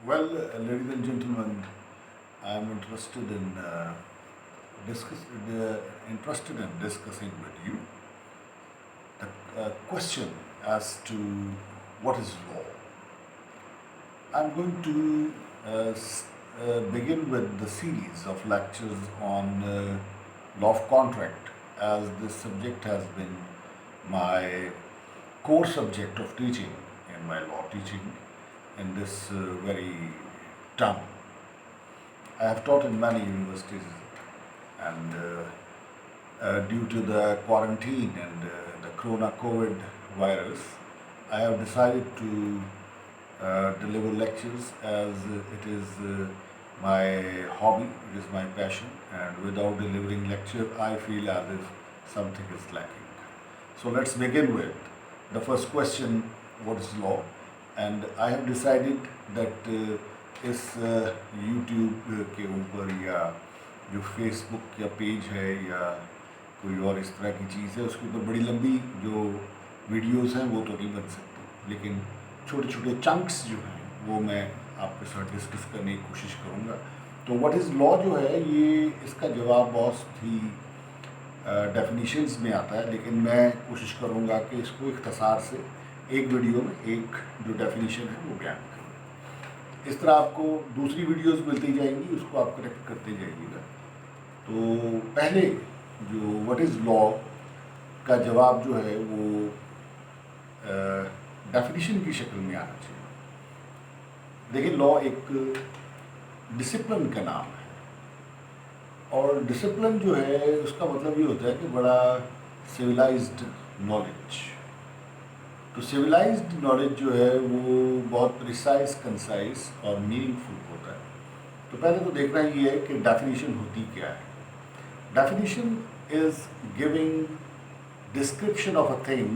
Ladies and gentlemen, I am discuss, interested in discussing with you the question as to what is law. I'm going to begin with the series of lectures on law of contract, as this subject has been my core subject of teaching in my law teaching in this very town. I have taught in many universities, and due to the quarantine and the corona COVID virus, I have decided to deliver lectures as it is my hobby, it is my passion, and without delivering lecture, I feel as if something is lacking. So let's begin with the first question: what is law? And I have decided that इस YouTube के ऊपर या जो Facebook या page है या कोई और इस तरह की चीज़ है उसके ऊपर बड़ी लंबी जो वीडियोस हैं वो तो नहीं बन सकती, लेकिन छोटे छोटे चंक्स जो हैं वो मैं आपके साथ डिस्कस करने की कोशिश करूँगा। तो व्हाट इज़ लॉ जो है ये इसका जवाब बहुत ही डेफिनेशंस में आता है, लेकिन मैं कोशिश करूँगा कि इसको इख्तिसार से एक वीडियो में एक जो डेफिनेशन है वो बयान करूँ। इस तरह आपको दूसरी वीडियोस मिलती जाएंगी, उसको आप करेक्ट करते जाइएगा। तो पहले जो व्हाट इज़ लॉ का जवाब जो है वो डेफिनेशन की शक्ल में आना चाहिए। देखिए, लॉ एक डिसिप्लिन का नाम है, और डिसिप्लिन जो है उसका मतलब ये होता है कि बड़ा सिविलाइज्ड नॉलेज। तो सिविलाइज्ड नॉलेज जो है वो बहुत प्रिसाइज, कंसाइज और मीनिंगफुल होता है। तो पहले तो देखना ये है कि डेफिनेशन होती क्या है। Definition is giving description of a thing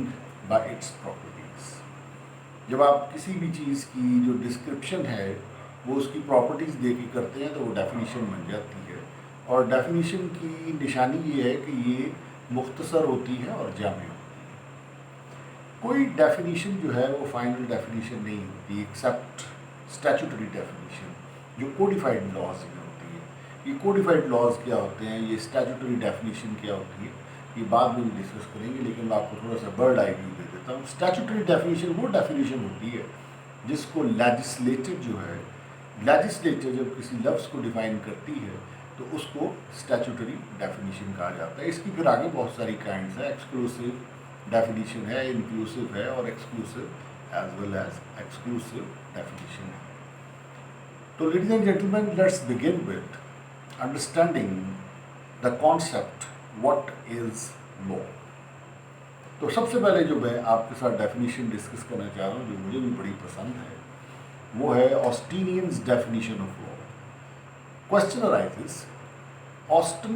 bye its properties. जब आप किसी भी चीज़ की जो डिस्क्रिप्शन है वो उसकी प्रॉपर्टीज़ दे के करते हैं तो वो डेफिनेशन बन जाती है। और डेफिनेशन की निशानी ये है कि ये मुख्तसर होती है और जामे होती है। कोई डेफिनेशन जो है वो फाइनल डेफिनेशन नहीं होती, एक्सेप्ट स्टैट्यूटरी डेफिनेशन जो कोडिफाइड लॉज में होती है। ये कोडिफाइड लॉज क्या होते हैं, ये स्टैट्यूटरी डेफिनेशन क्या होती है, ये बाद में भी डिस्कस करेंगे, लेकिन मैं आपको थोड़ा सा बर्ड आई व्यू दे देता हूँ। स्टैट्यूटरी डेफिनेशन वो डेफिनेशन होती है जिसको लेजिस्लेटर जो है, लेजिस्लेचर जब किसी लफ्ज़ को डिफाइन करती है तो उसको स्टैट्यूटरी डेफिनेशन कहा जाता है। इसकी फिर आगे बहुत सारी काइंड्स है, एक्सक्लूसिव डेफिनेशन है, इंक्लूसिव है, और exclusive as well as exclusive definition है। तो ladies and gentlemen, let's begin with understanding the concept what is law. तो सबसे पहले जो मैं आपके साथ डेफिनेशन डिस्कस करना चाह रहा हूँ, जो मुझे भी बड़ी पसंद है, वो है Austinian's definition of law. Question arises, Austin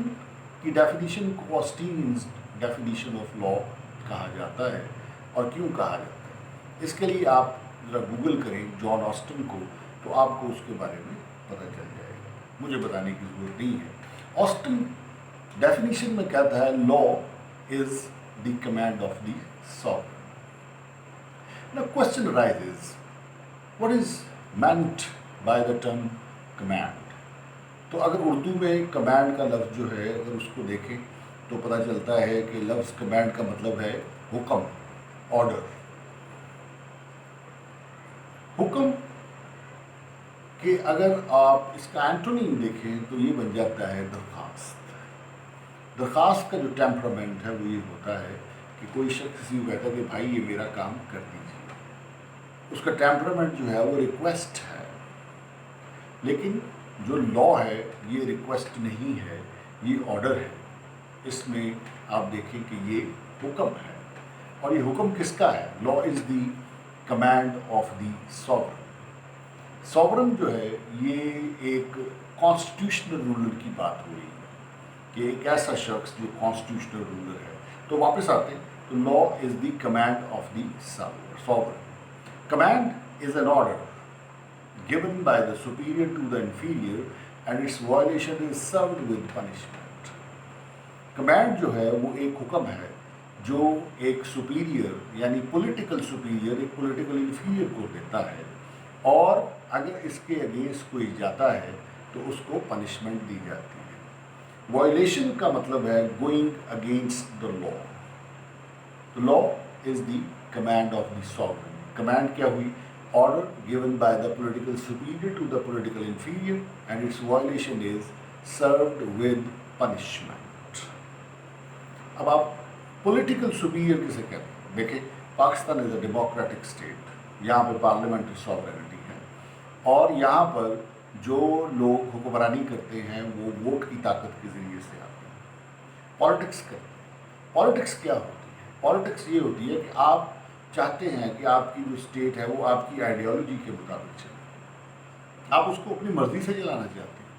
की डेफिनेशन को ऑस्टिनियंस डेफिनेशन ऑफ लॉ कहा जाता है और क्यों कहा जाता है। इसके लिए आप ज़रा गूगल करें जॉन ऑस्टिन को, तो आपको उसके बारे में पता चल जाएगा, मुझे बताने की ज़रूरत नहीं है। ऑस्टिन डेफिनेशन में कहता है law is the command of the sovereign. Now question arises, what is meant by the term command. तो अगर उर्दू में कमांड का लफ्ज़ जो है अगर उसको देखें तो पता चलता है कि लफ्ज़ कमांड का मतलब है हुक्म, ऑर्डर। हुक्म के अगर आप इसका एंटोनिम देखें तो ये बन जाता है दरख्वास्त। दरख्वास्त का जो टेम्परामेंट है वो ये होता है कि कोई शख्स किसी को कहता है कि भाई ये मेरा काम कर दीजिए, उसका टेम्परामेंट जो है वो रिक्वेस्ट है। लेकिन जो लॉ है ये रिक्वेस्ट नहीं है, ये ऑर्डर है। इसमें आप देखें कि ये हुक्म है, और ये हुक्म किसका है? Law is the command of the sovereign. Sovereign जो है ये एक कॉन्स्टिट्यूशनल रूलर की बात हो रही है कि एक ऐसा शख्स जो कॉन्स्टिट्यूशनल रूलर है। तो वापस आते हैं, तो law is the command of the sovereign. Command is an order given by the superior to the inferior and its violation is served with punishment. Command जो है वो एक हुक्म है जो एक सुपीरियर यानी पॉलिटिकल सुपीरियर एक पॉलिटिकल इंफीरियर को देता है, और अगर इसके अगेंस्ट कोई जाता है तो उसको पनिशमेंट दी जाती है। वायलेशन का मतलब है going against the law. The law is the command of the sovereign. Command क्या हुई? Order given by the political superior to the political inferior and its violation is served with punishment. अब आप political superior किसे कहते हैं? देखिए, Pakistan is a democratic state, यहाँ पे पार्लियामेंट्री सॉवरेनिटी है और यहाँ पर जो लोग हुक्मरानी करते हैं वो वोट की ताकत के ज़रिए से आते हैं, पॉलिटिक्स करते हैं। पॉलिटिक्स क्या होती है? पॉलिटिक्स ये होती है कि आप चाहते हैं कि आपकी जो स्टेट है वो आपकी आइडियोलॉजी के मुताबिक चले, आप उसको अपनी मर्ज़ी से चलाना चाहते हैं।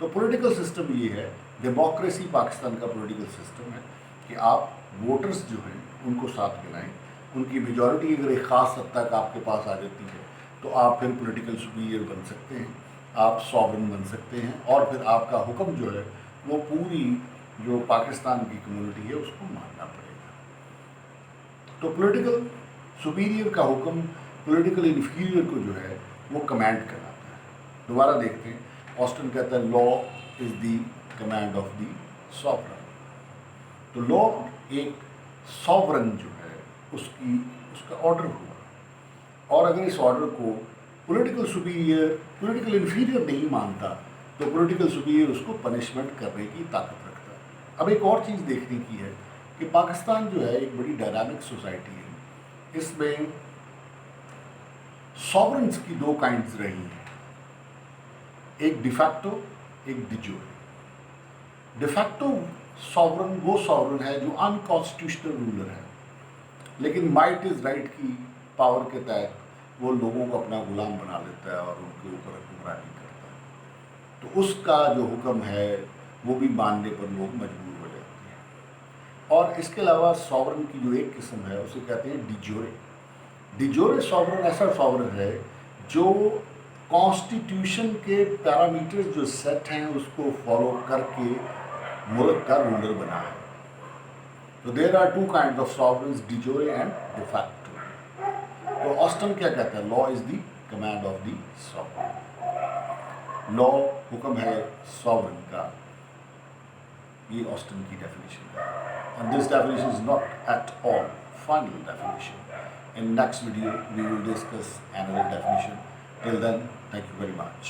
तो पॉलिटिकल सिस्टम ये है, डेमोक्रेसी पाकिस्तान का पॉलिटिकल सिस्टम है कि आप वोटर्स जो हैं उनको साथ मिलाएं, उनकी मेजॉरिटी अगर एक ख़ास हद तक आपके पास आ जाती है तो आप फिर पॉलिटिकल सुपीरियर बन सकते हैं, आप सॉवरेन बन सकते हैं और फिर आपका हुक्म जो है वो पूरी जो पाकिस्तान की कम्युनिटी है उसको मानना पड़ेगा। तो पॉलिटिकल सुपीरियर का हुक्म पॉलिटिकल इन्फीरियर को जो है वो कमांड कराता है। दोबारा देखते हैं, ऑस्टिन कहता है law is the command of the sovereign. तो लॉ एक सॉवरेन जो है उसका ऑर्डर हुआ और अगर इस ऑर्डर को पॉलिटिकल सुपीरियर पॉलिटिकल इन्फीरियर नहीं मानता तो पॉलिटिकल सुपीरियर उसको पनिशमेंट करने की ताकत रखता है। अब एक और चीज़ देखने की है कि पाकिस्तान जो है एक बड़ी डायनामिक सोसाइटी है, इसमें सॉवरेन्स की दो काइंड्स रही हैं, एक डिफैक्टो, एक डिजोरे। डिफैक्टो सॉवरेन वो सॉवरेन है जो अनकॉन्स्टिट्यूशनल रूलर है, लेकिन माइट इज़ राइट की पावर के तहत वो लोगों को अपना गुलाम बना लेता है और उनके ऊपर हुक्मरानी करता है। तो उसका जो हुक्म है वो भी मानने पर लोग मजबूर हो जाते हैं। और इसके अलावा सॉवरेन की जो एक किस्म है उसे कहते हैं डिजोरे। डिजोरे सॉवरेन ऐसा सॉवरेन है जो कॉन्स्टिट्यूशन के पैरामीटर्स जो सेट हैं उसको फॉलो करके मुल्क का रूलर बना है। तो there are two kind of sovereigns, de jure and de facto। तो ऑस्टन क्या कहता है? Law is the command of the sovereign. Law हुक्म है सॉवरेन का, ये ऑस्टन की डेफिनेशन है। And this definition is not at all final definition. In next video we will discuss another definition. Till then, thank you very much.